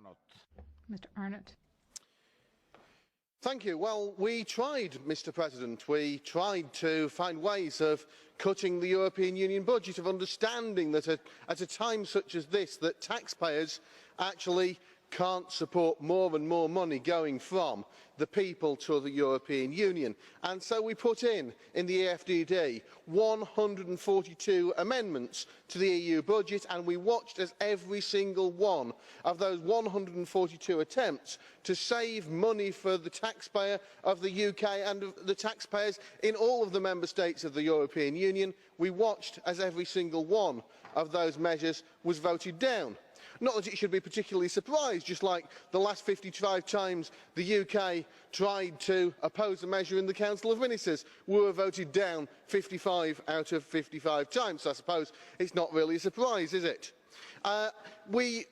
Arnott. Mr. Arnott. Thank you. Well, we tried, Mr. President. We tried to find ways of cutting the European Union budget, of understanding that at a time such as this, that taxpayers actually can't support more and more money going from the people to the European Union. And so we put in the EFDD 142 amendments to the EU budget, and we watched as every single one of those 142 attempts to save money for the taxpayer of the UK and the taxpayers in all of the member states of the European Union, we watched as every single one of those measures was voted down. Not that it should be particularly surprised, just like the last 55 times the UK tried to oppose a measure in the Council of Ministers, we were voted down 55 out of 55 times. So I suppose it's not really a surprise, is it? We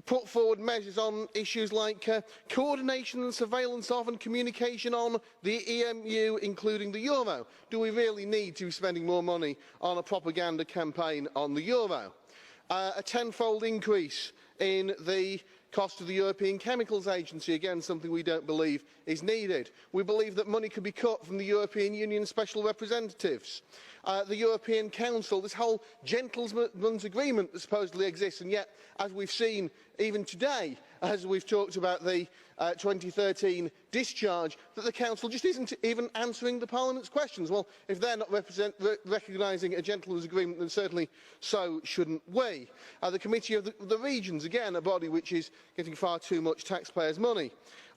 put forward measures on issues like coordination and surveillance of and communication on the EMU, including the euro. Do we really need to be spending more money on a propaganda campaign on the euro? A tenfold increase in the cost of the European Chemicals Agency, again something we don't believe is needed. We believe that money could be cut from the European Union special representatives. The European Council, this whole gentleman's agreement that supposedly exists, and yet, as we've seen even today, as we've talked about the 2013 discharge, that the Council just isn't even answering the Parliament's questions. Well, if they're not recognising a gentleman's agreement, then certainly so shouldn't we. The Committee of the Regions, again, a body which is getting far too much taxpayers' money.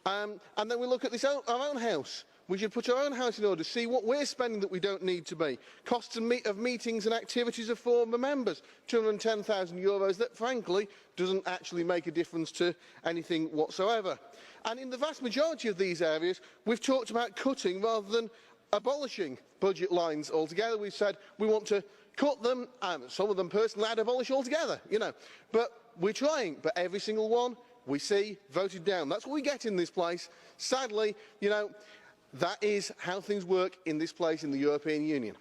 And then we look at our own house. We should put our own house in order, see what we're spending that we don't need to be. Costs of meetings and activities of former members, €210,000 that, frankly, doesn't actually make a difference to anything whatsoever. And in the vast majority of these areas, we've talked about cutting rather than abolishing budget lines altogether. We've said we want to cut them, and some of them personally I'd abolish altogether, But we're trying, but every single one we see voted down. That's what we get in this place. Sadly, that is how things work in this place in the European Union.